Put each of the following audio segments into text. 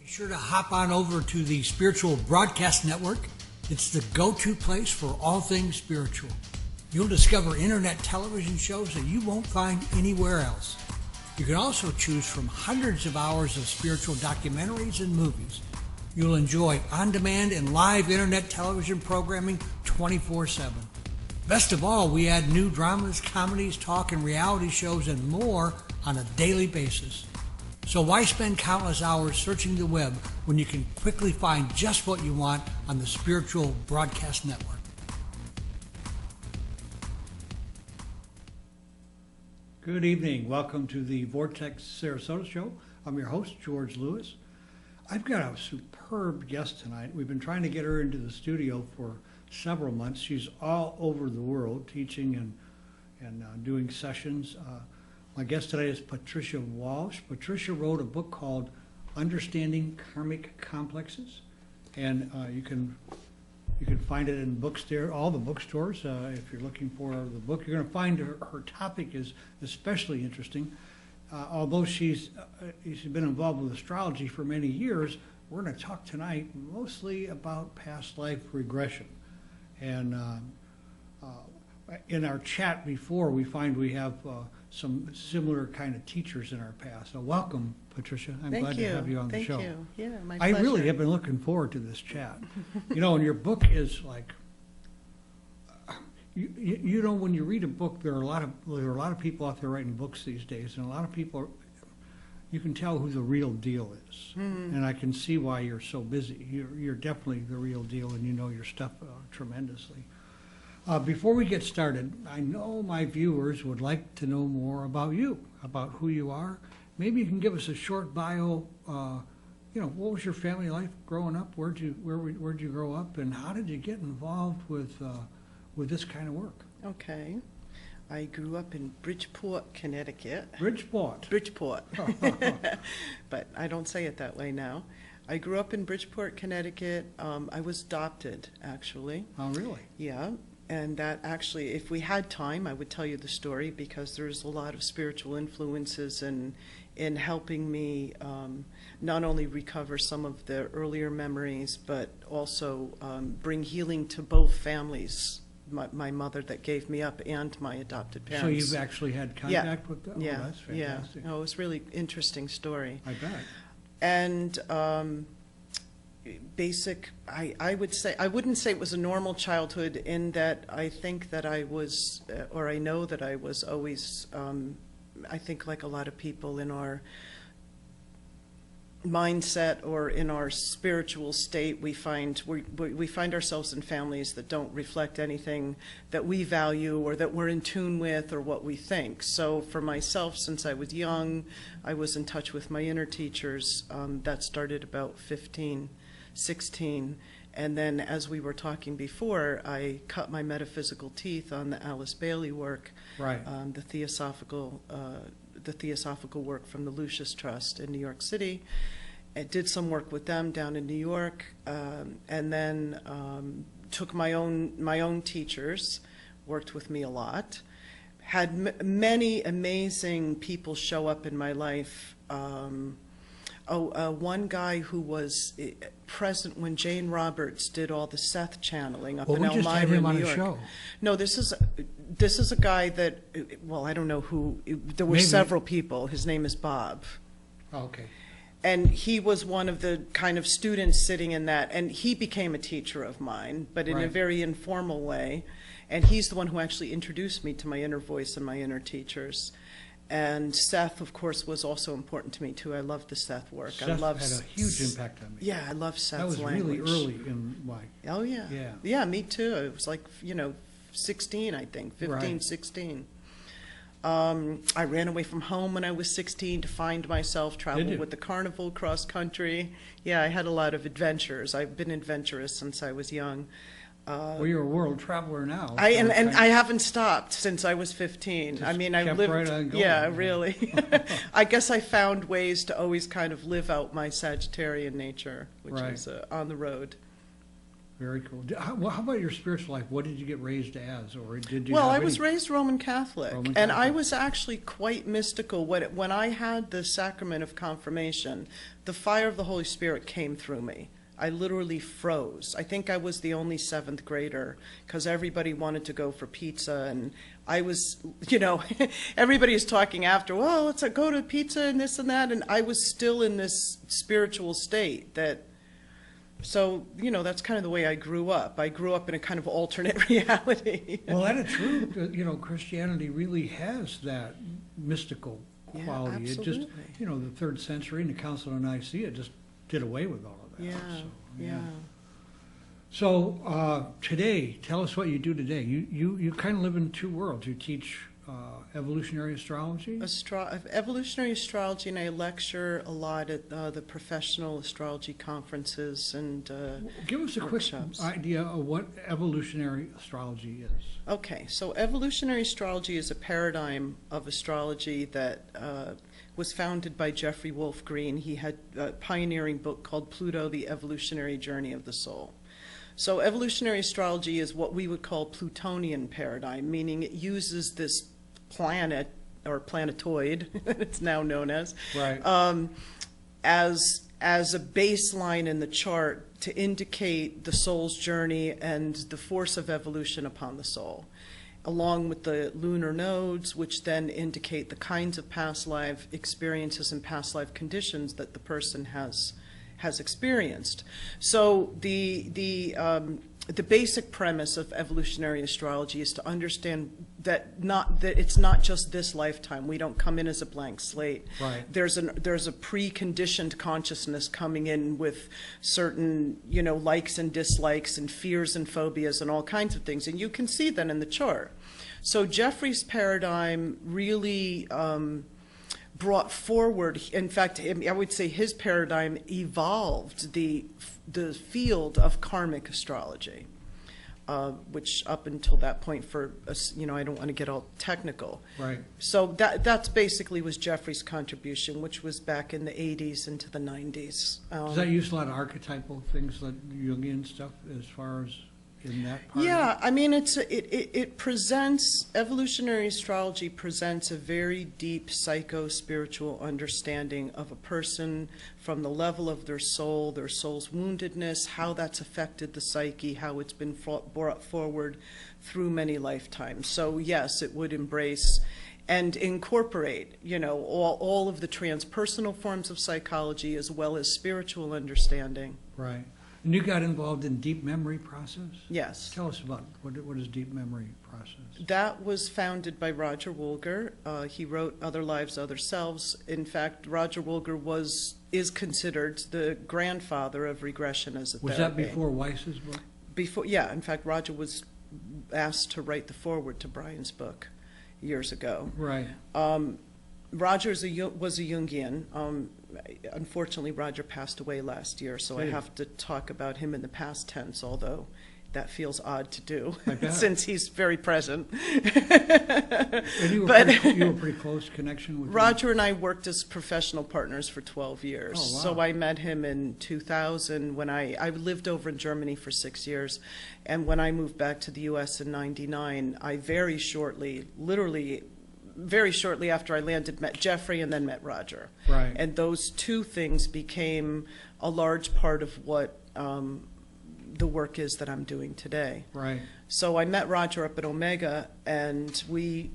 Be sure to hop on over to the Spiritual Broadcast Network. It's the go-to place for all things spiritual. You'll discover internet television shows that you won't find anywhere else. You can also choose from hundreds of hours of spiritual documentaries and movies. You'll enjoy on-demand and live internet television programming 24/7. Best of all, we add new dramas, comedies, talk, and reality shows and more on a daily basis. So why spend countless hours searching the web when you can quickly find just what you want on the Spiritual Broadcast Network? Good evening. Welcome to the Vortex Sarasota Show. I'm your host, George Lewis. I've got a superb guest tonight. We've been trying to get her into the studio for several months. She's all over the world teaching and doing sessions. My guest today is Patricia Walsh. Patricia wrote a book called Understanding Karmic Complexes, and you can find it in all the bookstores. If you're looking for the book, you're going to find her topic is especially interesting. Although she's been involved with astrology for many years, we're going to talk tonight mostly about past life regression. And in our chat before, we find we have some similar kind of teachers in our past. So welcome, Patricia. I'm glad to have you on the show. Thank you. Yeah, my pleasure. I really have been looking forward to this chat. You know, and your book is like, you know, when you read a book, there are a lot of people out there writing books these days, and a lot of people, you can tell who the real deal is. Mm-hmm. And I can see why you're so busy. You're definitely the real deal, and you know your stuff tremendously. Before we get started, I know my viewers would like to know more about you, about who you are. Maybe you can give us a short bio. You know, what was your family life growing up? Where'd you grow up, and how did you get involved with this kind of work? Okay. I grew up in Bridgeport, Connecticut. Bridgeport. But I don't say it that way now. I grew up in Bridgeport, Connecticut. I was adopted, actually. Oh, really? Yeah. And that actually, if we had time, I would tell you the story, because there's a lot of spiritual influences in helping me not only recover some of the earlier memories, but also bring healing to both families. My mother that gave me up and my adopted parents. So you've actually had contact with them? Yeah, oh, that's fantastic. Yeah. Oh, it was a really interesting story. I bet. And I would say, I wouldn't say it was a normal childhood, in that I think that I was, or I know that I was always, I think like a lot of people in our mindset or in our spiritual state, we find ourselves in families that don't reflect anything that we value or that we're in tune with or what we think. So for myself, since I was young, I was in touch with my inner teachers. That started about 15, 16. And then, as we were talking before, I cut my metaphysical teeth on the Alice Bailey work, right? The theosophical work from the Lucis Trust in New York City. I did some work with them down in New York, and then took my own teachers, worked with me a lot, had many amazing people show up in my life. One guy who was present when Jane Roberts did all the Seth channeling up in Elmira, just had him on New a York. show. No, this is a guy that, well, I don't know who. There were several people. His name is Bob. Oh, okay. And he was one of the kind of students sitting in that, and he became a teacher of mine, but in a very informal way. And he's the one who actually introduced me to my inner voice and my inner teachers. And Seth, of course, was also important to me, too. I love the Seth work. Seth had a huge impact on me. Yeah, I love Seth's language. That was really early in life. Oh, yeah. Yeah. Yeah, me too. It was like, 16, I think, 15, 16. I ran away from home when I was 16 to find myself, traveled with the carnival cross country. Yeah, I had a lot of adventures. I've been adventurous since I was young. Well, you're a world traveler now. I haven't stopped since I was 15. I mean, I lived. Right on going. Yeah, really. I guess I found ways to always kind of live out my Sagittarian nature, which is on the road. Very cool. How about your spiritual life? What did you get raised as, or did you? Well, have I was any- raised Roman Catholic, Roman and I Catholic. was actually quite mystical. When I had the sacrament of confirmation, the fire of the Holy Spirit came through me. I literally froze. I think I was the only seventh grader because everybody wanted to go for pizza, and I was, everybody is talking after, well, let's go to pizza and this and that, and I was still in this spiritual state that. So, that's kind of the way I grew up. I grew up in a kind of alternate reality. Well, that is true. Christianity really has that mystical Yeah, quality. It just, absolutely. the 3rd century and the Council of Nicaea just did away with all of that. Yeah, So, yeah. So today, tell us what you do today. You kind of live in 2 worlds. You teach evolutionary astrology. Evolutionary astrology, and I lecture a lot at the professional astrology conferences and Give us a workshops. quick idea of what evolutionary astrology is. Okay, so evolutionary astrology is a paradigm of astrology that was founded by Jeffrey Wolf Green. He had a pioneering book called Pluto, The Evolutionary Journey of the Soul. So evolutionary astrology is what we would call Plutonian paradigm, meaning it uses this planet, or planetoid, it's now known as, Right. as a baseline in the chart to indicate the soul's journey and the force of evolution upon the soul, along with the lunar nodes, which then indicate the kinds of past life experiences and past life conditions that the person has experienced. So the basic premise of evolutionary astrology is to understand that it's not just this lifetime. We don't come in as a blank slate. Right. There's a preconditioned consciousness coming in with certain likes and dislikes and fears and phobias and all kinds of things, and you can see that in the chart. So Jeffrey's paradigm really brought forward, in fact, I would say his paradigm evolved the field of karmic astrology, which up until that point, I don't want to get all technical. Right. So that's basically was Jeffrey's contribution, which was back in the 80s into the 90s. Does that use a lot of archetypal things, like Jungian stuff, as far as in that part? Yeah, I mean, it presents, evolutionary astrology presents a very deep psycho-spiritual understanding of a person from the level of their soul's woundedness, how that's affected the psyche, how it's been brought forward through many lifetimes. So yes, it would embrace and incorporate, all of the transpersonal forms of psychology as well as spiritual understanding. Right. And you got involved in deep memory process? Yes. Tell us about what is deep memory process? That was founded by Roger Woolger. He wrote Other Lives, Other Selves. In fact, Roger Woolger is considered the grandfather of regression as a therapy. Was that before Weiss's book? Before, yeah. In fact, Roger was asked to write the foreword to Brian's book years ago. Right. Roger was a Jungian. Unfortunately, Roger passed away last year, so I have to talk about him in the past tense, although that feels odd to do since he's very present. And you were pretty close connection with Roger and I worked as professional partners for 12 years. Oh, wow. So I met him in 2000 when I lived over in Germany for 6 years. And when I moved back to the U.S. in 99, I very shortly after I landed, met Jeffrey and then met Roger. Right. And those two things became a large part of what the work is that I'm doing today. Right. So I met Roger up at Omega, and we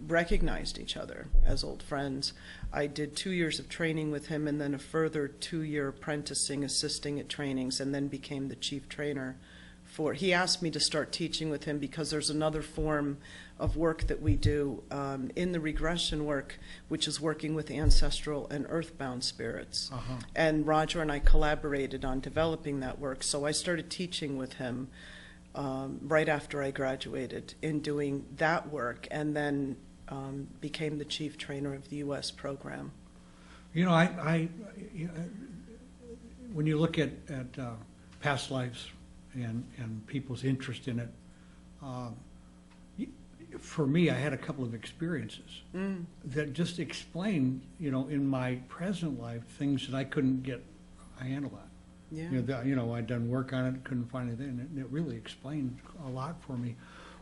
recognized each other as old friends. I did 2 years of training with him and then a further 2-year apprenticing, assisting at trainings, and then became the chief trainer. He asked me to start teaching with him because there's another form of work that we do in the regression work, which is working with ancestral and earthbound spirits. Uh-huh. And Roger and I collaborated on developing that work. So I started teaching with him right after I graduated in doing that work, and then became the chief trainer of the U.S. program. I when you look at past lives and people's interest in it, for me, I had a couple of experiences that just explain, in my present life, things that I couldn't get a handle on. Yeah. I'd done work on it, couldn't find anything, and it really explained a lot for me.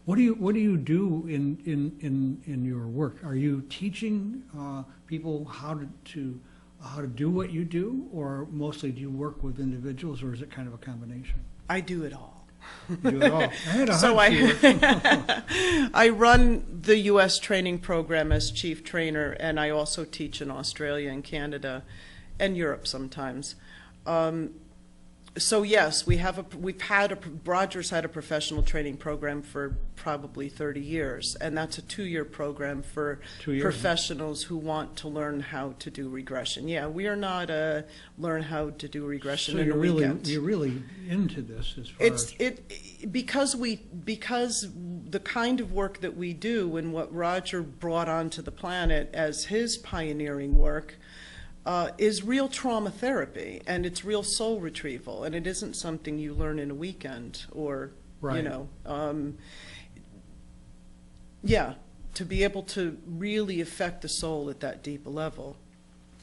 What do you do in your work? Are you teaching people how to do what you do, or mostly do you work with individuals, or is it kind of a combination? I do it all. You do it all. I had a So hunch you were- I run the U.S. training program as chief trainer, and I also teach in Australia and Canada and Europe sometimes. So yes, Roger's had a professional training program for probably 30 years, and that's a 2-year program for 2 years. professionals who want to learn how to do regression. Yeah, we are not learn how to do regression So in a weekend. you're really into this as far as... Because the kind of work that we do and what Roger brought onto the planet as his pioneering work is real trauma therapy, and it's real soul retrieval, and it isn't something you learn in a weekend or, Right. to be able to really affect the soul at that deep a level.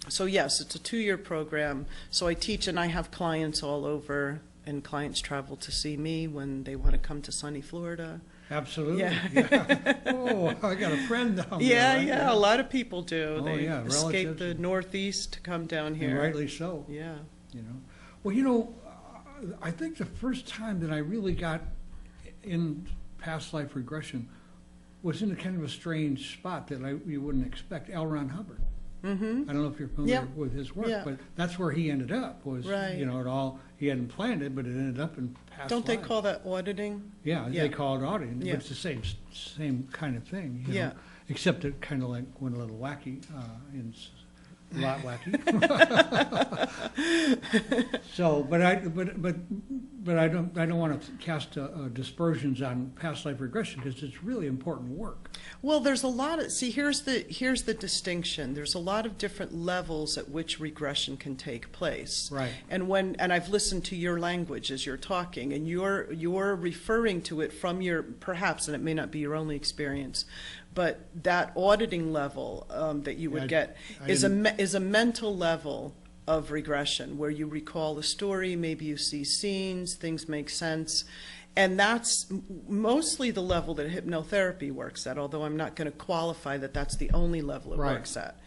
So yes, it's a 2-year program. So I teach, and I have clients all over, and clients travel to see me when they want to come to sunny Florida. Absolutely. Yeah. Oh, I got a friend down Yeah, there. Right? yeah, a lot of people do. Oh, They yeah, escape relatives the and- Northeast to come down And here. rightly so. Yeah. Well, I think the first time that I really got in past life regression was in a kind of a strange spot that you wouldn't expect. L. Ron Hubbard. Mm-hmm. I don't know if you're familiar Yep. with his work, Yeah. but that's where he ended up. Was Right. it all he hadn't planned it, but it ended up in past. Don't they lives. call that auditing? Yeah, Yeah. they call it auditing, Yeah. but it's the same kind of thing. Yeah. Except it kind of like went a little wacky, a lot wacky. So, but I don't want to cast dispersions on past life regression, because it's really important work. Well, there's a lot of, here's the distinction. There's a lot of different levels at which regression can take place. Right. And I've listened to your language as you're talking, and you're referring to it from your, perhaps, and it may not be your only experience, but that auditing level that you would get is a mental level of regression, where you recall a story, maybe you see scenes, things make sense. And that's mostly the level that hypnotherapy works at, although I'm not going to qualify that that's the only level it Right. works at.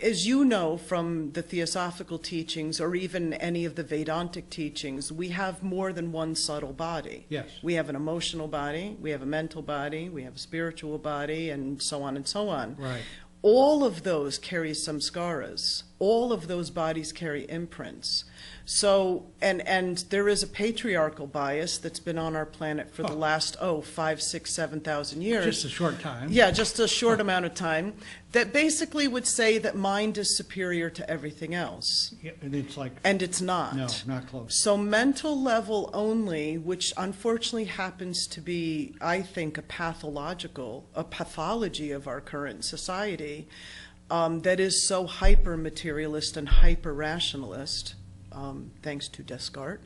As you know from the theosophical teachings, or even any of the Vedantic teachings, we have more than one subtle body. Yes. We have an emotional body, we have a mental body, we have a spiritual body, and so on and so on. Right. All of those carry some skharas. All of those bodies carry imprints. So, and there is a patriarchal bias that's been on our planet for the last, 5, 6, 7,000 years. Just a short time. Yeah, just a short amount of time, that basically would say that mind is superior to everything else. Yeah, and it's like, And it's not. no, not close. So mental level only, which unfortunately happens to be, I think, a pathology of our current society, that is so hyper-materialist and hyper-rationalist, thanks to Descartes.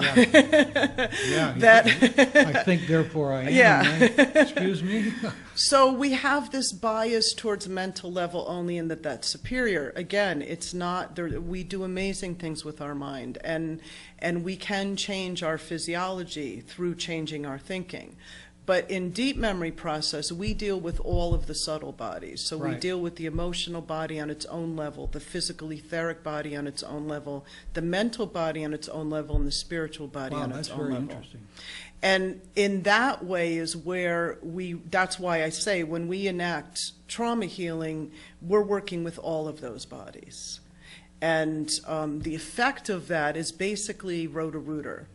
Yeah, That I think, therefore I am. Yeah. Right? Excuse me? So we have this bias towards mental level only, and that's superior. Again, it's not, we do amazing things with our mind, and we can change our physiology through changing our thinking. But in deep memory process, we deal with all of the subtle bodies. So we Right. deal with the emotional body on its own level, the physical etheric body on its own level, the mental body on its own level, and the spiritual body Wow, on that's its own very level. interesting. And in that way is where that's why I say when we enact trauma healing, we're working with all of those bodies. And the effect of that is basically Roto-Rooter.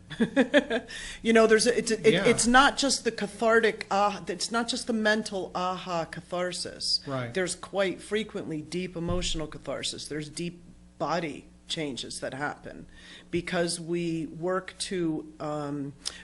It's not just the cathartic, it's not just the mental aha catharsis. Right. There's quite frequently deep emotional catharsis. There's deep body changes that happen because we work to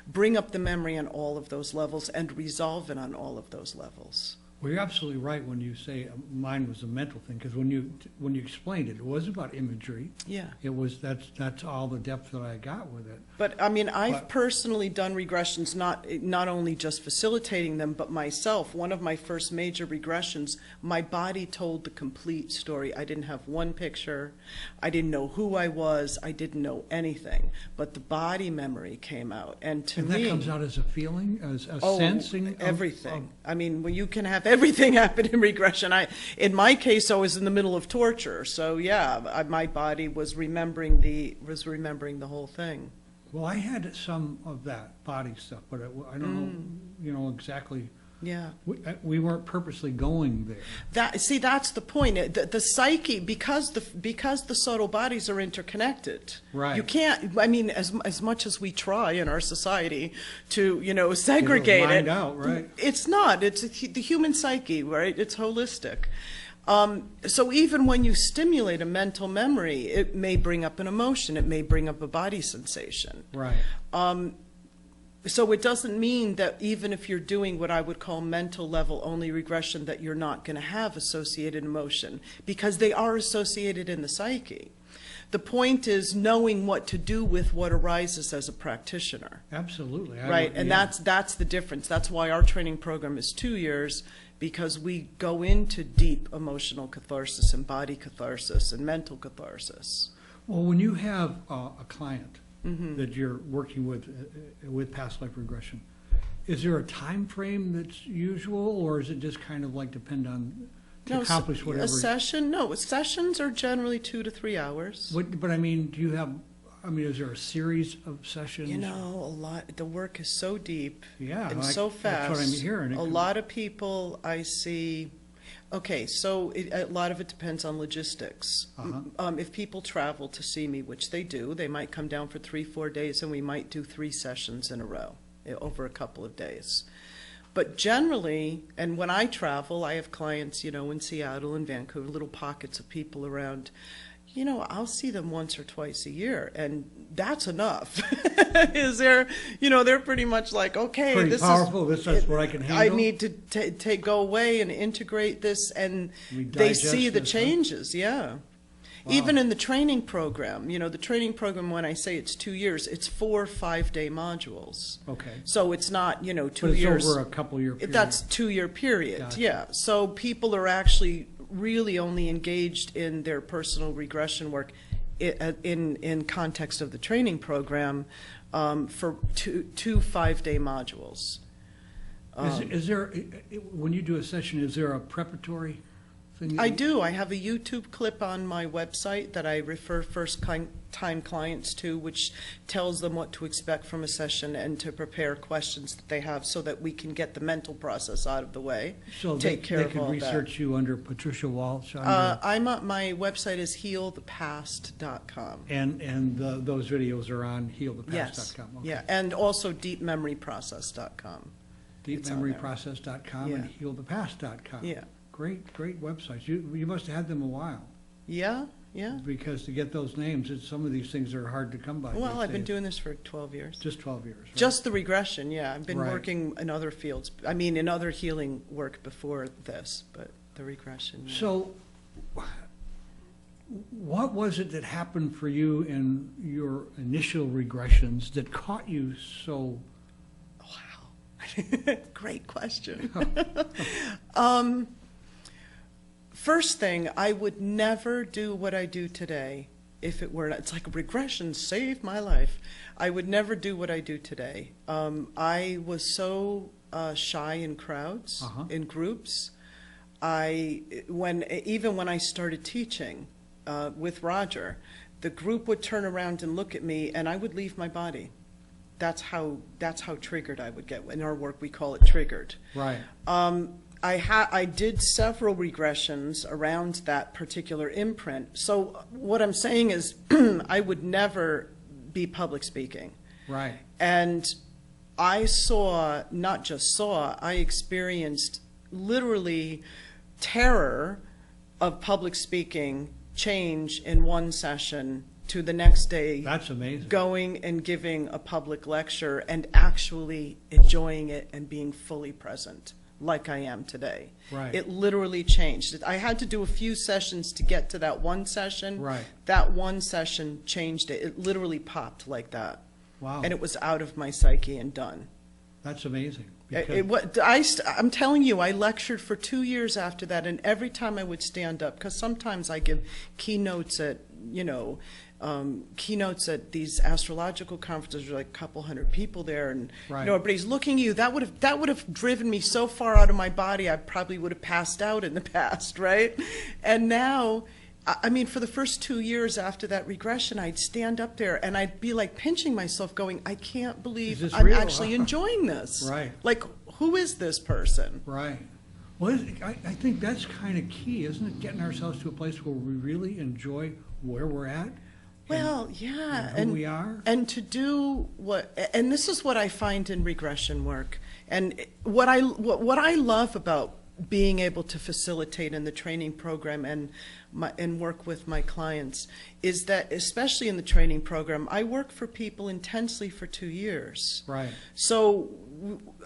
bring up the memory on all of those levels and resolve it on all of those levels. Well, you're absolutely right when you say mine was a mental thing, because when you explained it, it was about imagery. Yeah. It was that's all the depth that I got with it. But I mean, I've personally done regressions, not only just facilitating them, but myself. One of my first major regressions, my body told the complete story. I didn't have one picture. I didn't know who I was. I didn't know anything. But the body memory came out, and to me, that comes out as a feeling, as a sensing. Everything. I mean, well, you can have everything happen in regression. In my case, I was in the middle of torture, so yeah, my body was remembering the whole thing. Well, I had some of that body stuff, but I don't know, exactly. Yeah. We weren't purposely going there. That's the point. The psyche, because the subtle bodies are interconnected. Right. You can't. I mean, as much as we try in our society to segregate it, out, right? It's not. It's the human psyche, right? It's holistic. So even when you stimulate a mental memory, it may bring up an emotion. It may bring up a body sensation. Right. So it doesn't mean that even if you're doing what I would call mental level only regression, that you're not going to have associated emotion, because they are associated in the psyche. The point is knowing what to do with what arises as a practitioner. Absolutely. Right, and that's the difference. That's why our training program is 2 years, because we go into deep emotional catharsis and body catharsis and mental catharsis. Well, when you have a client that you're working with past life regression, is there a time frame that's usual, or is it just kind of like depend on to accomplish whatever? A session? No, sessions are generally 2 to 3 hours. But I mean, do you have? I mean, is there a series of sessions? You know, a lot. The work is so deep, and like, so fast. That's what I'm hearing. A lot of people I see. Okay, so a lot of it depends on logistics. If people travel to see me, which they do, they might come down for 3-4 days, and we might do 3 sessions in a row over a couple of days. But generally, and when I travel, I have clients, in Seattle and Vancouver, little pockets of people around. I'll see them once or twice a year, and that's enough. They're pretty much like, okay, pretty powerful. This is what I can handle. I need to go away and integrate this, and they see the changes. Yeah. Wow. Even in the training program, the training program, when I say it's 2 years, it's 4 5-day modules. Okay. So it's not, 2 but it's years. Over a couple-year period. That's 2-year period. Gotcha. Yeah. So people are actually really only engaged in their personal regression work in context of the training program for two 5-day modules. Is there, when you do a session, is there a preparatory thing? I do. I have a YouTube clip on my website that I refer first-time clients to, which tells them what to expect from a session and to prepare questions that they have so that we can get the mental process out of the way. So they could research you under Patricia Walsh? My website is healthepast.com. And those videos are on healthepast.com? Yes. Okay. Yeah, and also deepmemoryprocess.com. Deepmemoryprocess.com and healthepast.com. Yeah. Great websites. You must have had them a while. Yeah. Because to get those names, some of these things are hard to come by. Well, I've been doing this for 12 years. Just 12 years. Right? Just the regression, yeah. I've been working in other fields. I mean, in other healing work before this, but the regression. Yeah. So, what was it that happened for you in your initial regressions that caught you so? Wow. Great question. First thing, I would never do what I do today if it were not. It's like regression saved my life. I would never do what I do today. I was so shy in crowds, in groups. Even when I started teaching with Roger, the group would turn around and look at me, and I would leave my body. That's how triggered I would get. In our work, we call it triggered. Right. I did several regressions around that particular imprint. So what I'm saying is I would never be public speaking. Right. And I experienced literally terror of public speaking change in one session to the next day. That's amazing. Going and giving a public lecture and actually enjoying it and being fully present like I am today. Right. It literally changed. I had to do a few sessions to get to that one session. Right. That one session changed it. It literally popped like that. Wow. And it was out of my psyche and done. That's amazing. I'm telling you, I lectured for 2 years after that, and every time I would stand up, because sometimes I give keynotes at, keynotes at these astrological conferences, there's like a couple hundred people there, and Right. everybody's looking at you. That would have driven me so far out of my body, I probably would have passed out in the past, right? And now, I mean, for the first 2 years after that regression, I'd stand up there and I'd be like pinching myself going, I can't Is believe this I'm real? actually enjoying this. Right. Like, who is this person? Right. Well, I think that's kind of key, isn't it? Getting ourselves to a place where we really enjoy where we're at. Well, yeah. And who we are. And to do and this is what I find in regression work. And what I love about being able to facilitate in the training program and work with my clients is that, especially in the training program, I work for people intensely for 2 years. Right. So,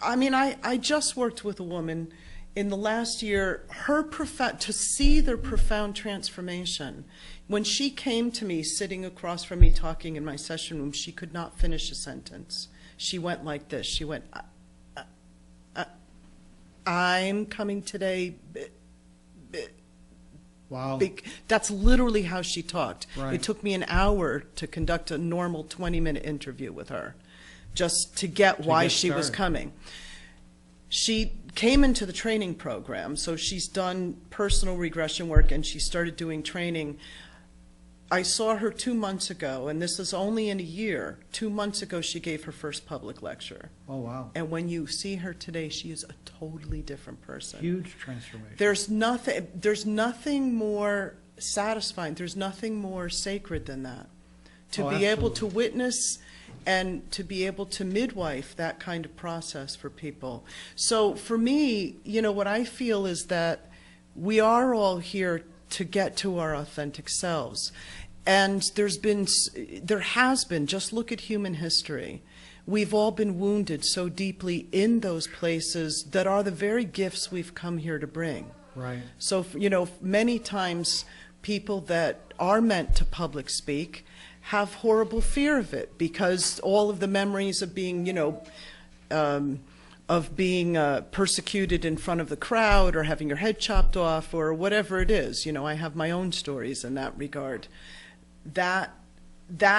I mean, I just worked with a woman in the last year, to see their profound transformation. When she came to me, sitting across from me talking in my session room, she could not finish a sentence. She went like this. She went, I'm coming today. Wow. That's literally how she talked. Right. It took me an hour to conduct a normal 20-minute interview with her, just to get why she was coming. She came into the training program, so she's done personal regression work and she started doing training. I saw her 2 months ago, and this is only in a year. 2 months ago, she gave her first public lecture. Oh, wow. And when you see her today, she is a totally different person. Huge transformation. There's nothing more satisfying, there's nothing more sacred than that. To be able to witness and to be able to midwife that kind of process for people. So for me, what I feel is that we are all here to get to our authentic selves. And there has been, just look at human history. We've all been wounded so deeply in those places that are the very gifts we've come here to bring. Right. So, many times people that are meant to public speak have horrible fear of it because all of the memories of being, persecuted in front of the crowd or having your head chopped off or whatever it is. I have my own stories in that regard. That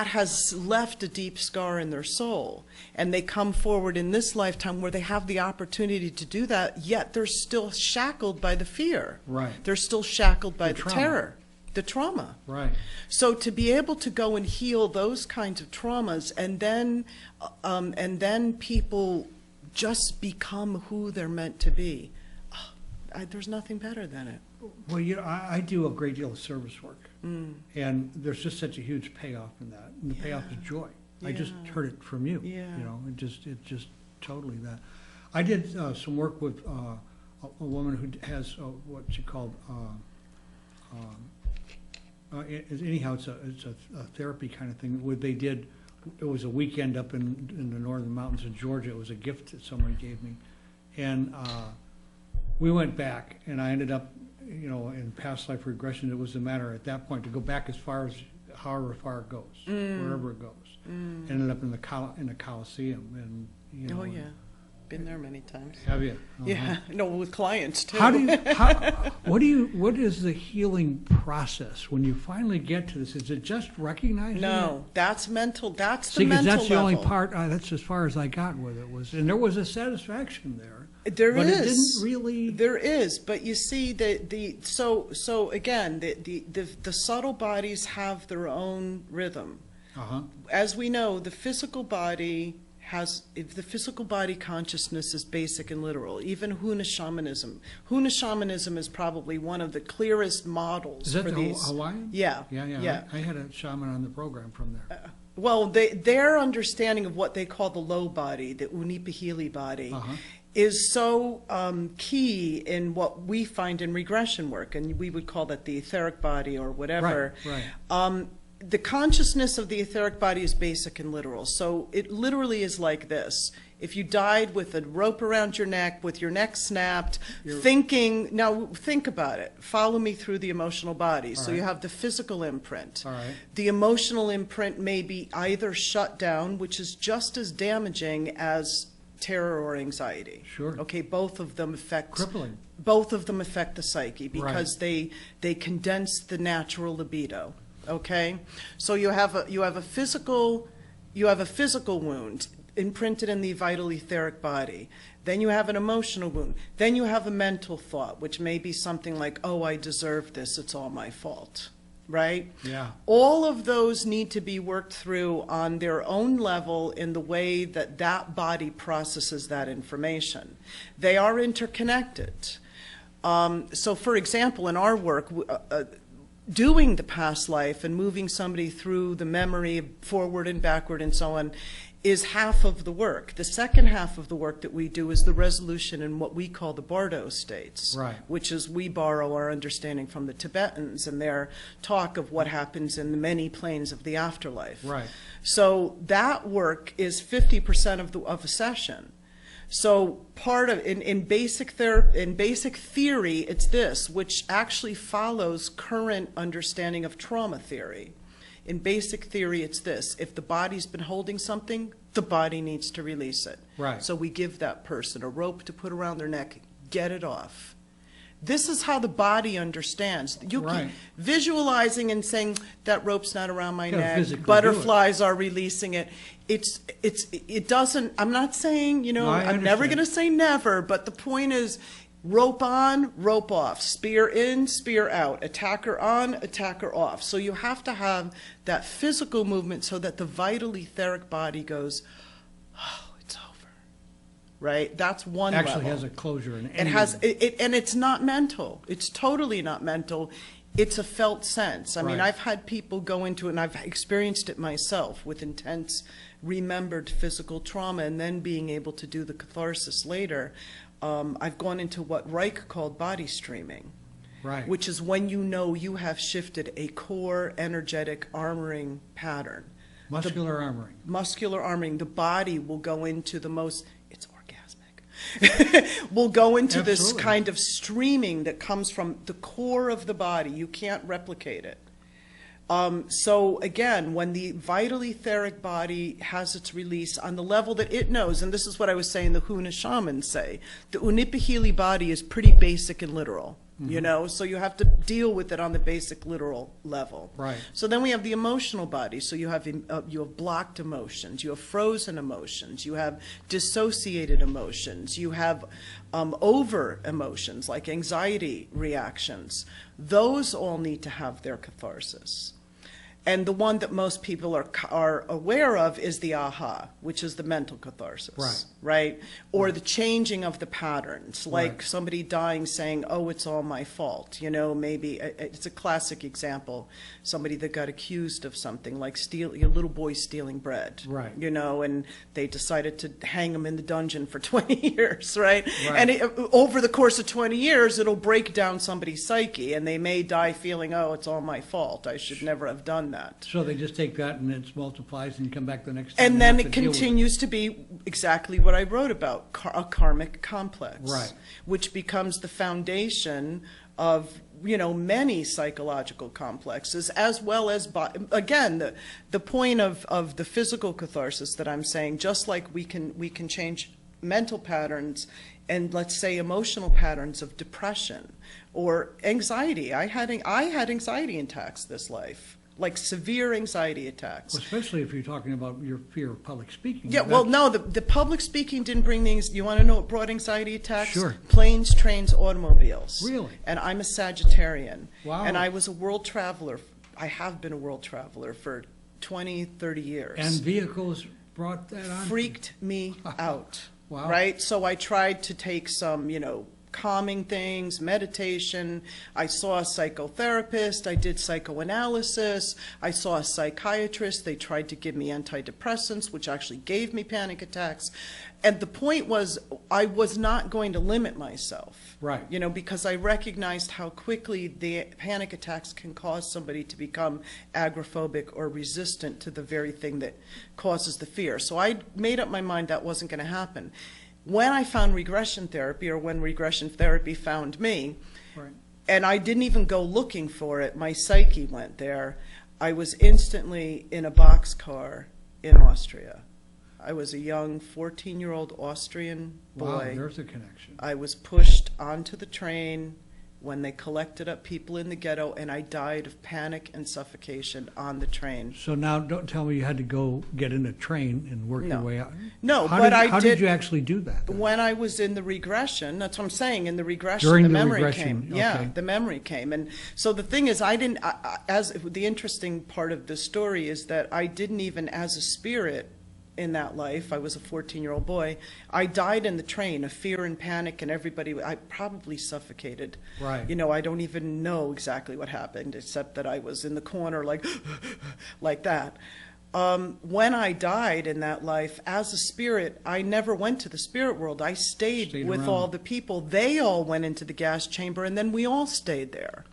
has left a deep scar in their soul. And they come forward in this lifetime where they have the opportunity to do that, yet they're still shackled by the fear. Right. They're still shackled by the trauma. terror, the trauma. Right. So to be able to go and heal those kinds of traumas and then people just become who they're meant to be, there's nothing better than it. Well, I do a great deal of service work, and there's just such a huge payoff in that. And the payoff is joy. I just heard it from you. Yeah. It just totally that. I did some work with a woman who has what she called. Anyhow, it's a therapy kind of thing. What they did, it was a weekend up in the northern mountains of Georgia. It was a gift that someone gave me, and we went back, and I ended up, in past life regression, it was a matter at that point to go back as far as however far it goes, wherever it goes. Ended up in the Coliseum, and Oh yeah, been there many times. Have you? Yeah, no, with clients too. What is the healing process when you finally get to this? Is it just recognizing? No, that's mental. That's the See, 'cause mental that's the level. only part. That's as far as I got with it and there was a satisfaction there. There but is. It didn't really. There is, but you see so again, the subtle bodies have their own rhythm. As we know, the physical body consciousness is basic and literal. Even Huna shamanism. Huna shamanism is probably one of the clearest models. Is that for the these. Hawaiian? Yeah. I had a shaman on the program from there. Well, their understanding of what they call the low body, the Unipahili body, is so key in what we find in regression work, and we would call that the etheric body or whatever. Right. the consciousness of the etheric body is basic and literal. So it literally is like this. If you died with a rope around your neck, with your neck snapped, thinking, now think about it. Follow me through the emotional body. So you have the physical imprint. All right. The emotional imprint may be either shut down, which is just as damaging as terror or anxiety. Sure. Okay, both of them affect Crippling. both of them affect the psyche because they condense the natural libido. Okay, so you have a physical wound imprinted in the vital etheric body. Then you have an emotional wound. Then you have a mental thought, which may be something like, "Oh, I deserve this. It's all my fault." Right? Yeah. All of those need to be worked through on their own level in the way that that body processes that information. They are interconnected. So, for example, in our work, doing the past life and moving somebody through the memory forward and backward and so on is half of the work. The second half of the work that we do is the resolution in what we call the Bardo states, right, which is we borrow our understanding from the Tibetans and their talk of what happens in the many planes of the afterlife. Right. So that work is 50% of a session. So part of in basic theory, it's this, which actually follows current understanding of trauma theory. In basic theory, it's this: if the body's been holding something, the body needs to release it. Right. So we give that person a rope to put around their neck, get it off. This is how the body understands. You right. keep visualizing and saying that rope's not around my neck. Butterflies are releasing it. It doesn't. I'm not saying, you know, No, I'm never going to say never, but the point is, rope on, rope off, spear in, spear out, attacker on, attacker off. So you have to have that physical movement so that the vital etheric body goes, oh, it's over, right? That's one level. Actually has a closure. And it's not mental. It's totally not mental. It's a felt sense. I mean, I've had people go into it, and I've experienced it myself with intense remembered physical trauma and then being able to do the catharsis later. I've gone into what Reich called body streaming, right, which is when you know you have shifted a core energetic armoring pattern. Muscular armoring. Muscular armoring. The body will go into the most, it's orgasmic, will go into this kind of streaming that comes from the core of the body. You can't replicate it. So again, when the vital etheric body has its release on the level that it knows, and this is what I was saying the Huna shamans say, the Unipahili body is pretty basic and literal, you know, so you have to deal with it on the basic literal level. Right. So then we have the emotional body. So you have blocked emotions, you have frozen emotions, you have dissociated emotions, you have over emotions like anxiety reactions. Those all need to have their catharsis. And the one that most people are aware of is the aha, which is the mental catharsis, right? Or the changing of the patterns, like somebody dying saying, oh, it's all my fault. You know, maybe it's a classic example, somebody that got accused of something, like a little boy stealing bread, you know, and they decided to hang him in the dungeon for 20 years, right? And over the course of 20 years, it'll break down somebody's psyche, and they may die feeling, oh, it's all my fault. I should never have done that. So they just take that and it multiplies and come back the next time. And then it continues to be exactly what I wrote about, a karmic complex, which becomes the foundation of, you know, many psychological complexes, as well as, again, the point of the physical catharsis that I'm saying, just like we can change mental patterns and, let's say, emotional patterns of depression or anxiety. I had anxiety attacks this life. Like severe anxiety attacks. Well, especially if you're talking about your fear of public speaking. Yeah, well, no, the public speaking didn't bring things. You want to know what brought anxiety attacks? Sure. Planes, trains, automobiles. Really? And I'm a Sagittarian. Wow. And I was a world traveler. I have been a world traveler for 20, 30 years. And vehicles brought that on? Freaked me out. Wow. Right? So I tried to take some, you know, calming things, meditation. I saw a psychotherapist. I did psychoanalysis. I saw a psychiatrist. They tried to give me antidepressants, which actually gave me panic attacks. And the point was, I was not going to limit myself. Right. You know, because I recognized how quickly the panic attacks can cause somebody to become agoraphobic or resistant to the very thing that causes the fear. So I made up my mind that wasn't going to happen. When I found regression therapy, or when regression therapy found me, Right. and I didn't even go looking for it, my psyche went there, I was instantly in a boxcar in Austria. I was a young 14-year-old Austrian boy. Wow, there's a connection. I was pushed onto the train when they collected up people in the ghetto, and I died of panic and suffocation on the train. So now don't tell me you had to go get in a train and work your No. way out. No, How but did, I how did. did you actually do that, then? When I was in the regression, that's what I'm saying, in the regression, During the the memory regression, came. Yeah, okay. the memory came. And so the thing is, as the interesting part of the story is that I didn't even, as a spirit in that life, I was a 14-year-old boy, I died in the train of fear and panic, and everybody, I probably suffocated. Right. You know, I don't even know exactly what happened, except that I was in the corner like, like that. When I died in that life, as a spirit, I never went to the spirit world. I stayed with around. all the people. They all went into the gas chamber, and then we all stayed there.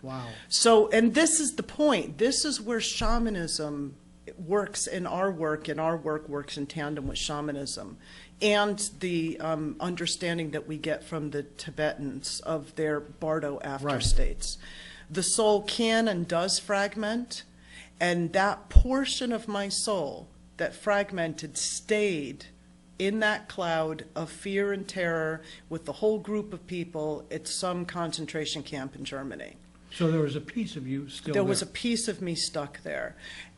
Wow. So, and this is the point. This is where shamanism works in our work, and our work works in tandem with shamanism. And the understanding that we get from the Tibetans of their Bardo afterstates. The soul can and does fragment, and that portion of my soul that fragmented stayed in that cloud of fear and terror with the whole group of people at some concentration camp in Germany. So there was a piece of you still There was a piece of me stuck there.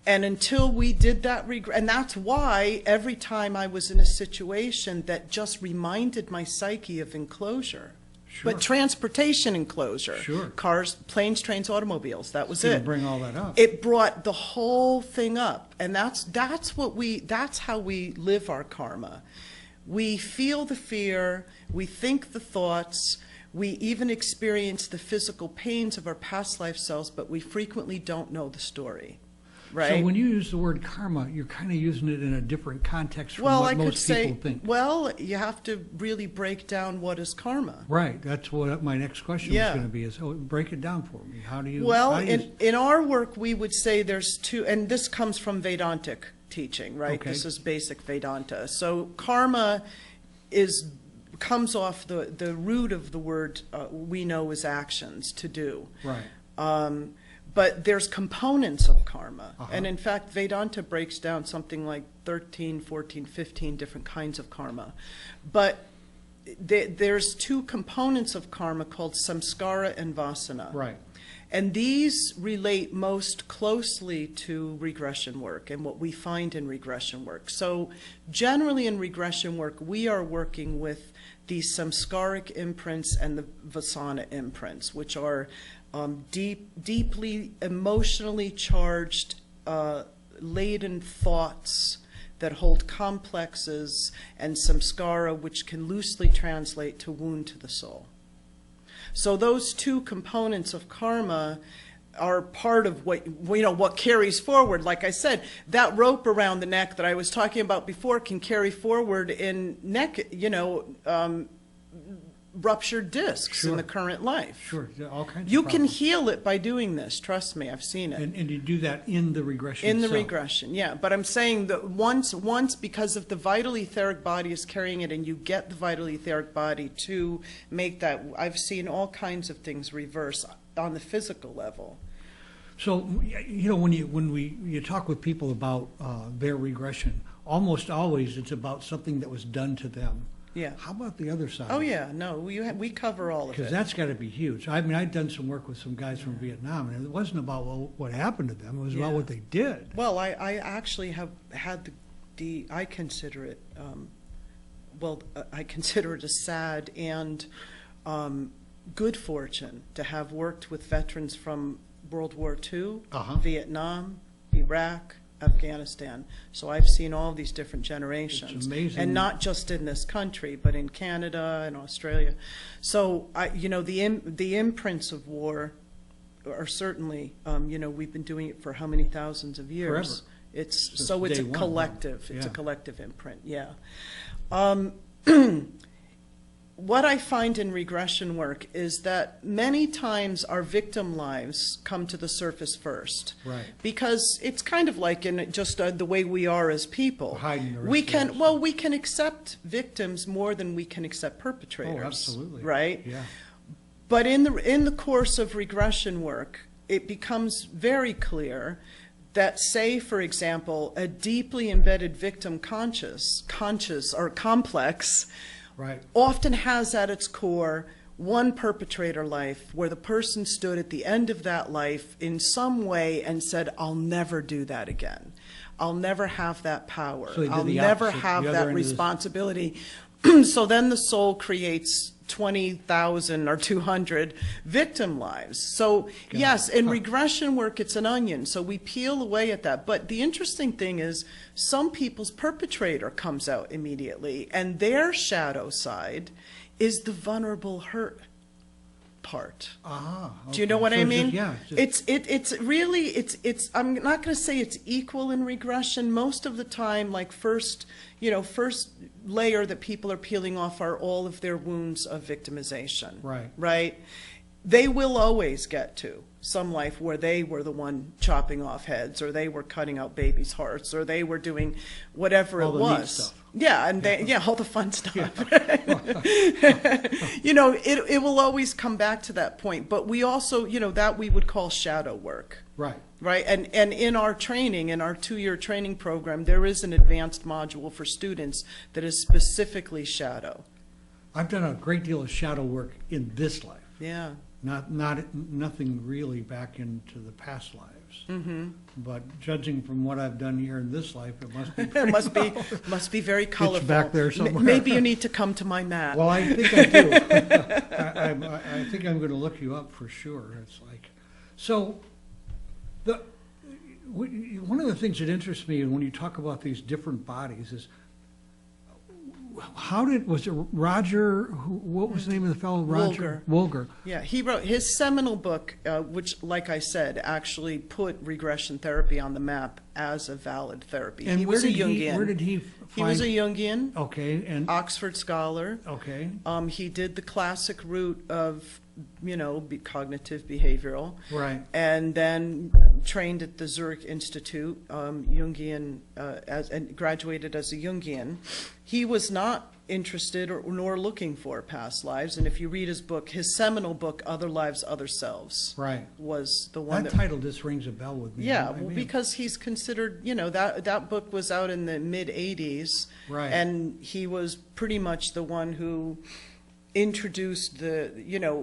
And until we did that, and that's why every time I was in a situation that just reminded my psyche of enclosure. Sure. But transportation enclosure. Sure. Cars, planes, trains, automobiles, that was Didn't it. bring all that up. It brought the whole thing up. And that's how we live our karma. We feel the fear, we think the thoughts, we even experience the physical pains of our past life selves, but we frequently don't know the story. Right? So when you use the word karma, you're kind of using it in a different context from Well, what I could most say, people think. well, you have to really break down what is karma. Right. That's what my next question was Yeah. going to be. Is break it down for me. How do you? Well, how do you- in our work, we would say there's two, and this comes from Vedantic teaching, right? Okay. This is basic Vedanta. So karma comes off the root of the word we know is actions, to do. right. But there's components of karma. Uh-huh. And in fact, Vedanta breaks down something like 13, 14, 15 different kinds of karma. But there's two components of karma called samskara and vasana. Right. And these relate most closely to regression work and what we find in regression work. So generally in regression work, we are working with the samskaric imprints and the vasana imprints, which are deeply emotionally charged, laden thoughts that hold complexes, and samskara, which can loosely translate to wound to the soul. So those two components of karma are part of what carries forward. Like I said, that rope around the neck that I was talking about before can carry forward in neck, ruptured discs Sure. in the current life. Sure. All kinds. You of can problems. heal it by doing this. Trust me, I've seen it. And you do that in the regression. In the itself. regression, yeah. But I'm saying that once because of the vital etheric body is carrying it, and you get the vital etheric body to make that, I've seen all kinds of things reverse on the physical level. So when you talk with people about their regression, almost always it's about something that was done to them. Yeah. How about the other side? Oh yeah, no, we cover all of Because it. that's got to be huge. I mean, I've done some work with some guys from Vietnam, and it wasn't about what happened to them. It was about Yeah. what they did. Well, I actually have had I consider it, I consider it a sad and good fortune to have worked with veterans from World War II, Uh-huh. Vietnam, Iraq, Afghanistan. So I've seen all these different generations. It's amazing. And not just in this country, but in Canada and Australia. So, the imprints of war are certainly, we've been doing it for how many thousands of years? Forever. It's Since a day one, collective. huh? It's Yeah. a collective imprint. Yeah. What I find in regression work is that many times our victim lives come to the surface first. Right. Because it's kind of like in just the way we are as people. Hiding the We rest can, of us. well, we can accept victims more than we can accept perpetrators. Oh, absolutely. Right? Yeah. But in the course of regression work, it becomes very clear that, say, for example, a deeply embedded victim conscious or complex Right. often has at its core one perpetrator life where the person stood at the end of that life in some way and said, I'll never do that again. I'll never have that power. So they did I'll the never opposite, have the other that end of this- responsibility. So then the soul creates 20,000 or 200 victim lives. So yes, in regression work, it's an onion. So we peel away at that. But the interesting thing is some people's perpetrator comes out immediately, and their shadow side is the vulnerable hurt part. Ah. Do you know what So I it's mean? just- yeah. It's really, I'm not going to say it's equal in regression. Most of the time, like first layer that people are peeling off are all of their wounds of victimization. Right. Right? They will always get to some life where they were the one chopping off heads, or they were cutting out babies' hearts, or they were doing whatever All it the neat was. stuff. Yeah, and all the fun stuff. It will always come back to that point. But we also, that we would call shadow work. Right. Right, and in our training, in our 2-year training program, there is an advanced module for students that is specifically shadow. I've done a great deal of shadow work in this life. Yeah. Nothing really back into the past lives. Mm-hmm. But judging from what I've done here in this life, it must be It pretty must be very colorful. back there somewhere. Maybe you need to come to my mat. Well, I think I do. I think I'm going to look you up for sure. It's like, so one of the things that interests me when you talk about these different bodies is, was it Roger, what was the name of the fellow? Roger? Wolger. Yeah, he wrote his seminal book, which, like I said, actually put regression therapy on the map as a valid therapy. And he was a Jungian. where did he find? He was a Jungian, Okay, and Oxford scholar. okay, He did the classic route of, cognitive behavioral. right, And then trained at the Zurich Institute, Jungian, and graduated as a Jungian. He was not interested nor looking for past lives. And if you read his book, his seminal book, Other Lives, Other Selves, right. was the one That that. title just rings a bell with me. Yeah, I well, mean, because he's considered, that book was out in the mid-'80s. Right. And he was pretty much the one who introduced the,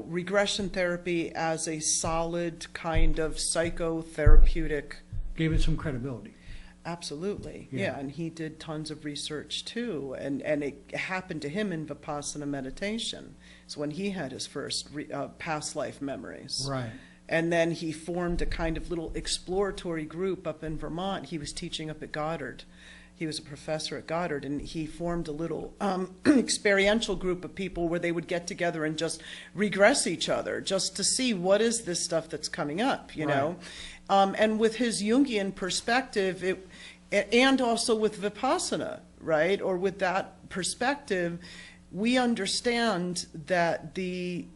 regression therapy as a solid kind of psychotherapeutic. gave it some credibility. Absolutely, Yeah. yeah, and he did tons of research too, and it happened to him in Vipassana meditation. It's when he had his first past life memories. Right. And then he formed a kind of little exploratory group up in Vermont. He was teaching up at Goddard. He was a professor at Goddard, and he formed a little experiential group of people where they would get together and just regress each other, just to see what is this stuff that's coming up, you know? And with his Jungian perspective, and also with Vipassana, right, or with that perspective, we understand that the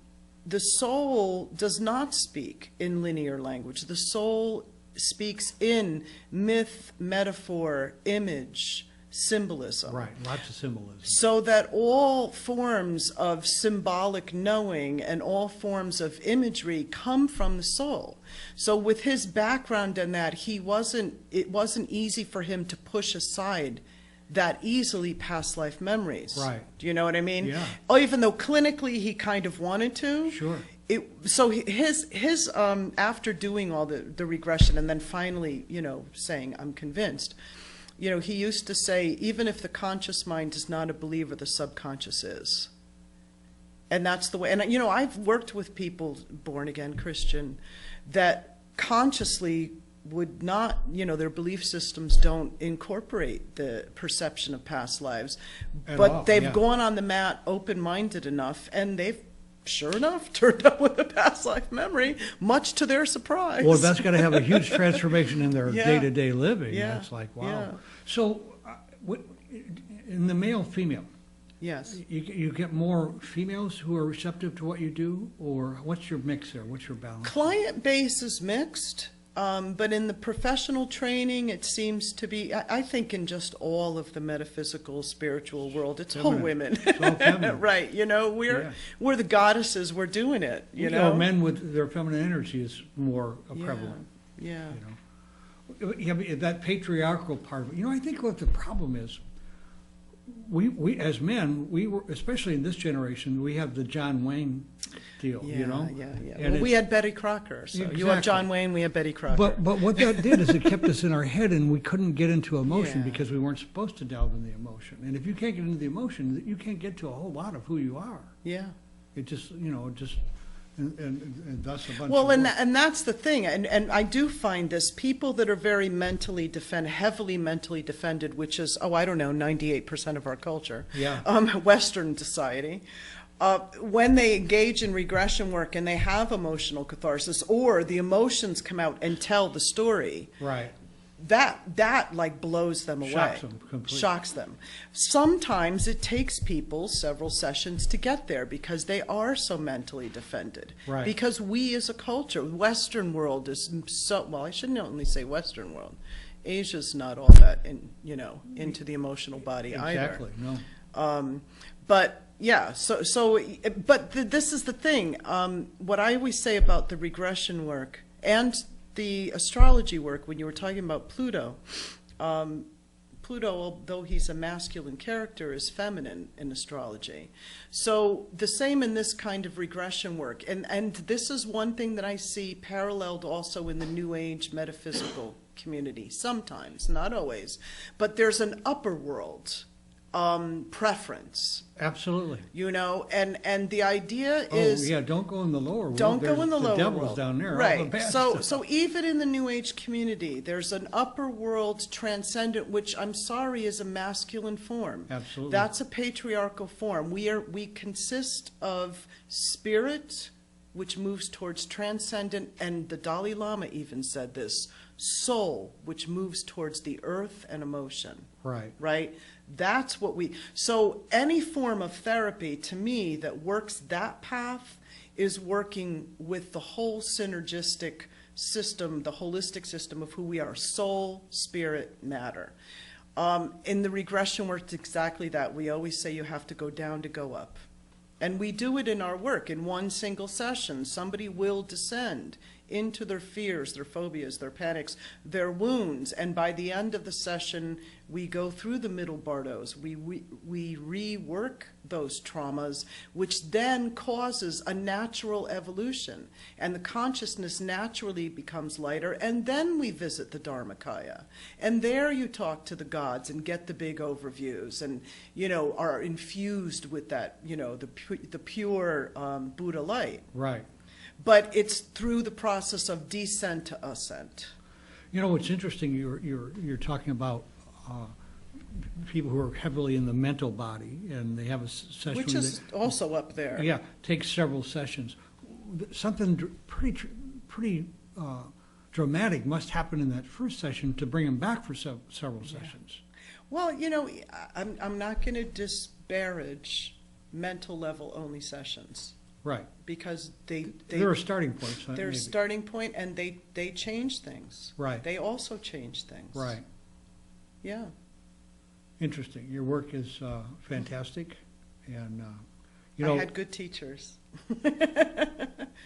soul does not speak in linear language. The soul speaks in myth, metaphor, image, symbolism. Right, lots of symbolism. So that all forms of symbolic knowing and all forms of imagery come from the soul. So with his background in that, it wasn't easy for him to push aside that easily past life memories. Right. Do you know what I mean? Yeah. Oh, even though clinically he kind of wanted to. Sure. So his after doing all the regression and then finally, saying, I'm convinced, he used to say, even if the conscious mind is not a believer, the subconscious is. And that's the way, and I've worked with people, born again Christian, that consciously would not, their belief systems don't incorporate the perception of past lives. But they've gone on the mat open-minded enough, and they've, sure enough, turned up with a past life memory, much to their surprise. Well, that's going to have a huge transformation in their day-to-day living. Yeah. That's like, wow. Yeah. So in the male-female, Yes. you get more females who are receptive to what you do, or what's your mix there? What's your balance? Client base is mixed, but in the professional training, it seems to be, I think in just all of the metaphysical, spiritual world, it's all women. It's all feminine. Right, we're the goddesses, we're doing it, you know. Men with their feminine energy is more prevalent. Yeah. Yeah, but that patriarchal part of it. I think what the problem is, we as men, we were, especially in this generation, we have the John Wayne deal, Yeah. And Well, we had Betty Crocker, so you have John Wayne, we have Betty Crocker. But what that did is it kept us in our head, and we couldn't get into emotion Yeah. because we weren't supposed to delve in the emotion. And if you can't get into the emotion, you can't get to a whole lot of who you are. Yeah. It just, and thus a bunch Well, of and that's the thing, and I do find this, people that are very heavily mentally defended, which is, 98% of our culture, Western society, when they engage in regression work and they have emotional catharsis, or the emotions come out and tell the story, right. that like blows them away. Shocks them completely. Shocks them. Sometimes it takes people several sessions to get there because they are so mentally defended. Right. Because we as a culture, Western world is so, well, I shouldn't only say Western world. Asia's not all that into the emotional body Exactly, either. no. But yeah, this is the thing. What I always say about the regression work and the astrology work, when you were talking about Pluto, Pluto, although he's a masculine character, is feminine in astrology. So the same in this kind of regression work. And this is one thing that I see paralleled also in the New Age metaphysical community, sometimes, not always. But there's an upper world preference. Absolutely. And the idea is... Oh, yeah, don't go in the lower world. Don't go in the lower world. The devil's down there. Right. All the bad So stuff. even in the New Age community, there's an upper world transcendent, which I'm sorry is a masculine form. Absolutely. That's a patriarchal form. We consist of spirit, which moves towards transcendent, and the Dalai Lama even said this, soul, which moves towards the earth and emotion. Right. Right? That's what so any form of therapy, to me, that works that path is working with the whole synergistic system, the holistic system of who we are, soul, spirit, matter. In the regression work, it's exactly that. We always say you have to go down to go up. And we do it in our work in one single session. Somebody will descend into their fears, their phobias, their panics, their wounds. And by the end of the session, we go through the middle bardos. We rework those traumas, which then causes a natural evolution. And the consciousness naturally becomes lighter. And then we visit the Dharmakaya. And there you talk to the gods and get the big overviews and, are infused with that, the pure Buddha light. Right. But it's through the process of descent to ascent. What's interesting, you're talking about people who are heavily in the mental body, and they have a session. Which is also up there. Yeah, takes several sessions. Something pretty dramatic must happen in that first session to bring them back for several sessions. Well, I'm not going to disparage mental level only sessions. Right. Because they're a starting point. They're a starting point, and they change things. Right. They also change things. Right. Yeah. Interesting. Your work is fantastic, and I had good teachers.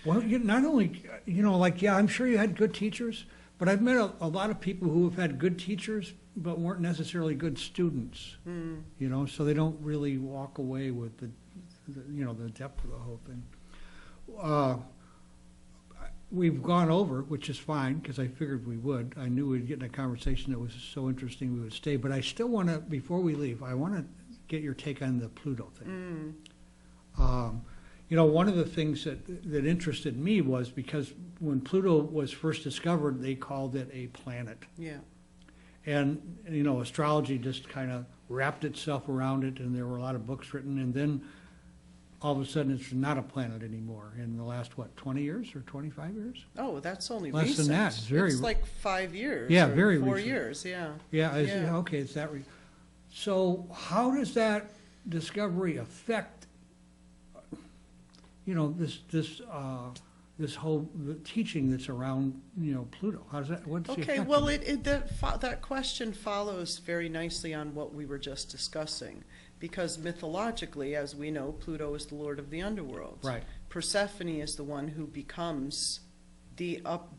Well, not only I'm sure you had good teachers, but I've met a lot of people who have had good teachers but weren't necessarily good students. So they don't really walk away with the depth of the whole thing. We've gone over, which is fine, because I figured we would. I knew we'd get in a conversation that was so interesting we would stay. But I still want to, before we leave, I want to get your take on the Pluto thing. You know, one of the things that interested me was because when Pluto was first discovered, they called it a planet. Yeah. And, you know, astrology just kind of wrapped itself around it, and there were a lot of books written, and then all of a sudden it's not a planet anymore in the last, what, 20 years or 25 years? Oh, that's only Less recent. than that. It's like 5 years. Yeah, or very 4 recent. years, yeah. Yeah, Yeah. okay, it's that. So how does that discovery affect, you know, this whole the teaching that's around, you know, Pluto? How does that? What's the Okay, effect well, of it? that question follows very nicely on what we were just discussing, because mythologically, as we know, Pluto is the lord of the underworld. Right. Persephone is the one who becomes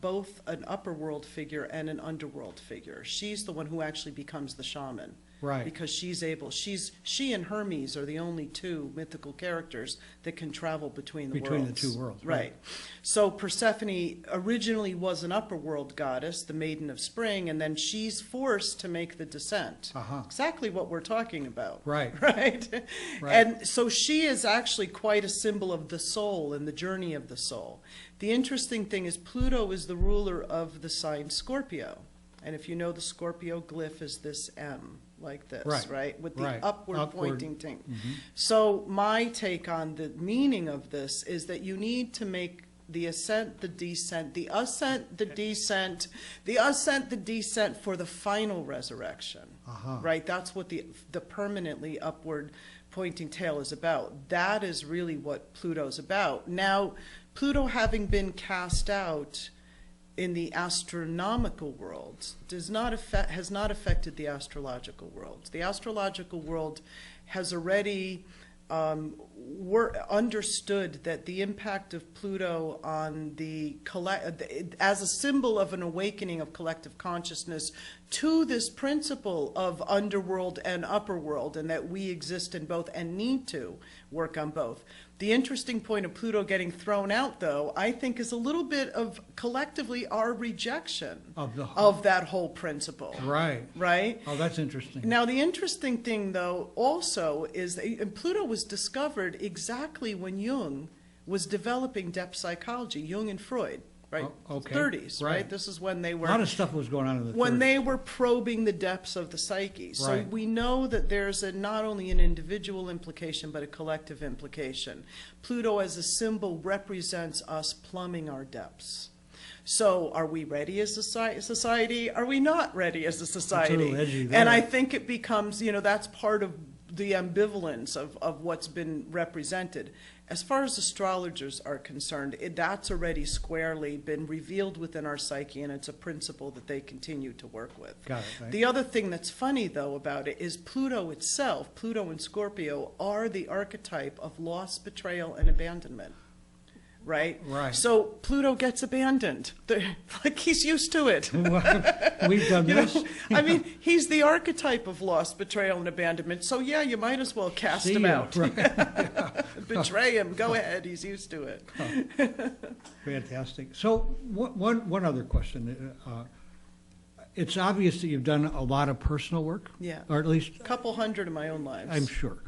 both an upper world figure and an underworld figure. She's the one who actually becomes the shaman. Right. Because she and Hermes are the only two mythical characters that can travel between the two worlds. Right. So Persephone originally was an upper world goddess, the maiden of spring, and then she's forced to make the descent. Uh-huh. Exactly what we're talking about. Right. Right. Right. And so she is actually quite a symbol of the soul and the journey of the soul. The interesting thing is Pluto is the ruler of the sign Scorpio. And if you know, the Scorpio glyph is this M, like this, right? With the upward pointing thing. Mm-hmm. So my take on the meaning of this is that you need to make the ascent, the descent, the ascent, the descent, the ascent, the descent for the final resurrection, right? That's what the permanently upward pointing tail is about. That is really what Pluto's about. Now, Pluto having been cast out in the astronomical world has not affected the astrological world. The astrological world has already understood that the impact of Pluto on as a symbol of an awakening of collective consciousness to this principle of underworld and upper world, and that we exist in both and need to work on both. The interesting point of Pluto getting thrown out, though, I think is a little bit of collectively our rejection of that whole principle. Right. Right? Oh, that's interesting. Now, the interesting thing, though, also is that Pluto was discovered exactly when Jung was developing depth psychology, Jung and Freud. Right, oh, okay. 30s, right? This is when they were... A lot of stuff was going on in the 30s. When they were probing the depths of the psyche. So Right. we know that there's not only an individual implication, but a collective implication. Pluto as a symbol represents us plumbing our depths. So are we ready as a society? Are we not ready as a society? It's a little edgy there. And I think it becomes, you know, that's part of the ambivalence of what's been represented. As far as astrologers are concerned, that's already squarely been revealed within our psyche, and it's a principle that they continue to work with. Got it, right. The other thing that's funny, though, about it is Pluto itself, Pluto and Scorpio, are the archetype of loss, betrayal, and abandonment. Right? Right. So Pluto gets abandoned. Like, he's used to it. We've done this. I mean, he's the archetype of loss, betrayal, and abandonment. So, yeah, you might as well cast him out. Right. Betray him. Go ahead. He's used to it. Fantastic. So one other question. It's obvious that you've done a lot of personal work. Yeah. Or at least... A couple hundred in my own lives. I'm sure.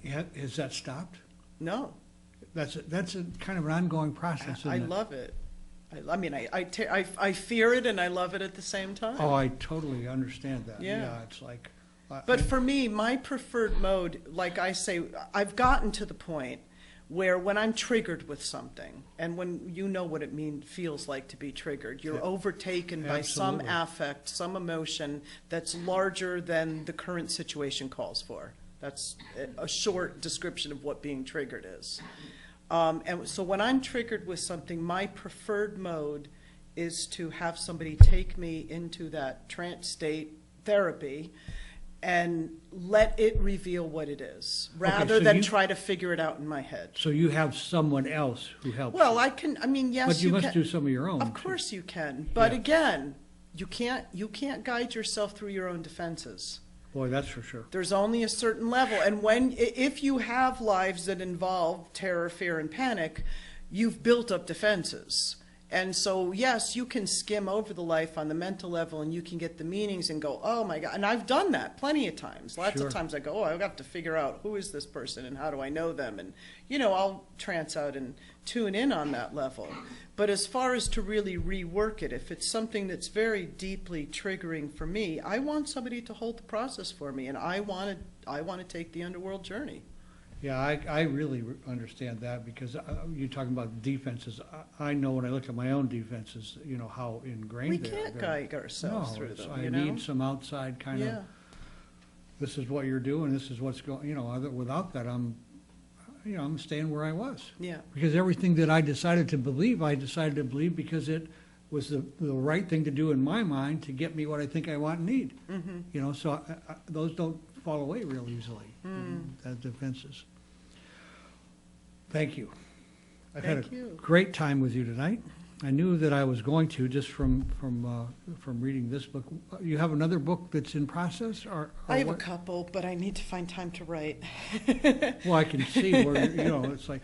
Has that stopped? No. That's a kind of an ongoing process, isn't I it? love it. I mean, I fear it and I love it at the same time. Oh, I totally understand that. Yeah. It's like... But for me, my preferred mode, like I say, I've gotten to the point where when I'm triggered with something, and when you know what it feels like to be triggered, you're overtaken by some affect, some emotion that's larger than the current situation calls for. That's a short description of what being triggered is. And so when I'm triggered with something, my preferred mode is to have somebody take me into that trance state therapy and let it reveal what it is, rather than try to figure it out in my head. So you have someone else who helps Well, you. I mean, yes, But you must can. do some of your own. Of course you can. But again, you can't guide yourself through your own defenses. Boy, that's for sure. There's only a certain level. And if you have lives that involve terror, fear, and panic, you've built up defenses. And so, yes, you can skim over the life on the mental level and you can get the meanings and go, oh my God. And I've done that plenty of times. Lots Sure. of times I go, oh, I've got to figure out who is this person and how do I know them? And, you know, I'll trance out and tune in on that level. But as far as to really rework it, if it's something that's very deeply triggering for me, I want somebody to hold the process for me, and I want to take the underworld journey. Yeah, I really understand that, because you're talking about defenses. I know when I look at my own defenses, you know, how ingrained We they are. can't guide ourselves through them, I you know? need some outside kind of, this is what you're doing, this is what's going, you know, without that, I'm staying where I was. Yeah. Because everything that I decided to believe because it was the right thing to do in my mind to get me what I think I want and need. Mm-hmm. You know, so those don't fall away real easily, as defenses. Thank you. I've had a great time with you tonight. I knew that I was going to, just from reading this book. You have another book that's in process, or I have what? a couple, but I need to find time to write. Well, I can see where, you know, it's like,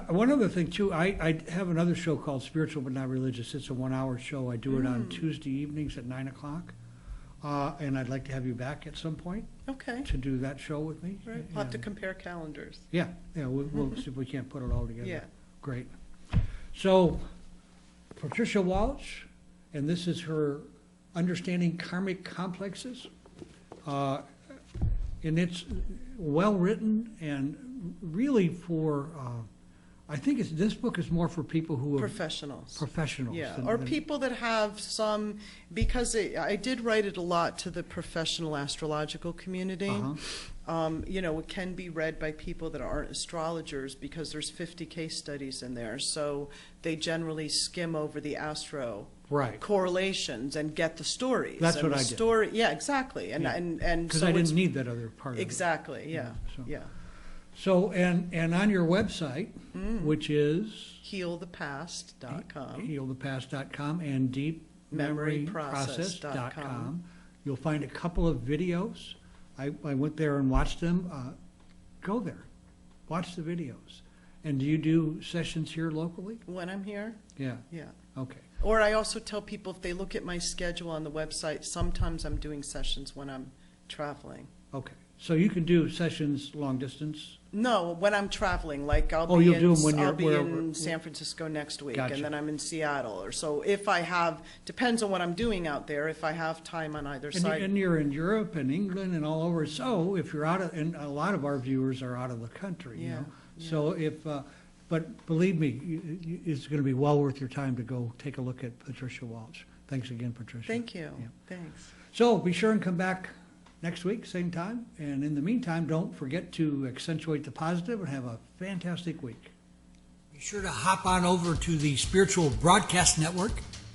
one other thing too, I have another show called Spiritual But Not Religious. It's a 1-hour show. I do it on Tuesday evenings at 9 o'clock. And I'd like to have you back at some point Okay. to do that show with me. Right. We'll have to And- compare calendars. Yeah, we'll see if we can't put it all together. Yeah. Great. So, Patricia Walsh, and this is her Understanding Karmic Complexes. And it's well-written and really for, I think this book is more for people who are Professionals. professionals. Yeah, than- or than- people that have some, because I did write it a lot to the professional astrological community. Uh-huh. You know, it can be read by people that aren't astrologers because there's 50 case studies in there. So they generally skim over the astro Right. correlations and get the stories. That's and what the I did. story, yeah, exactly. And Yeah. and Because so I it's didn't need that other part of it. exactly, yeah, so- yeah. So, and on your website, which is Healthepast.com. healthepast.com and deepmemoryprocess.com, you'll find a couple of videos. I went there and watched them. Go there. Watch the videos. And do you do sessions here locally? When I'm here, Yeah. yeah. Okay. Or I also tell people if they look at my schedule on the website, sometimes I'm doing sessions when I'm traveling. Okay. So you can do sessions long distance? No, when I'm traveling, like I'll Oh, be you'll in, do 'em when I'll you're- be wherever- in San Francisco next week, Gotcha. and then I'm in Seattle. Or so if I have, depends on what I'm doing out there. If I have time on either And side, you're in Europe and England and all over. So if you're out of, and a lot of our viewers are out of the country, you Yeah, know. yeah. So but believe me, it's going to be well worth your time to go take a look at Patricia Walsh. Thanks again, Patricia. thank you. Yeah. Thanks. So be sure and come back next week, same time. And in the meantime, don't forget to accentuate the positive and have a fantastic week. Be sure to hop on over to the Spiritual Broadcast Network.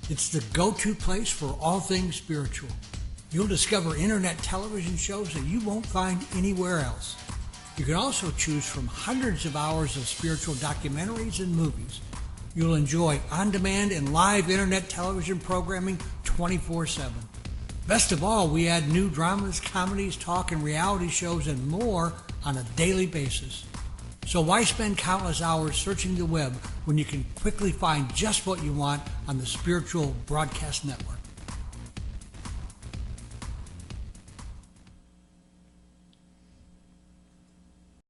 It's the go-to place for all things spiritual. You'll discover internet television shows that you won't find anywhere else. You can also choose from hundreds of hours of spiritual documentaries and movies. You'll enjoy on-demand and live internet television programming 24/7. Best of all, we add new dramas, comedies, talk, and reality shows and more on a daily basis. So why spend countless hours searching the web when you can quickly find just what you want on the Spiritual Broadcast Network?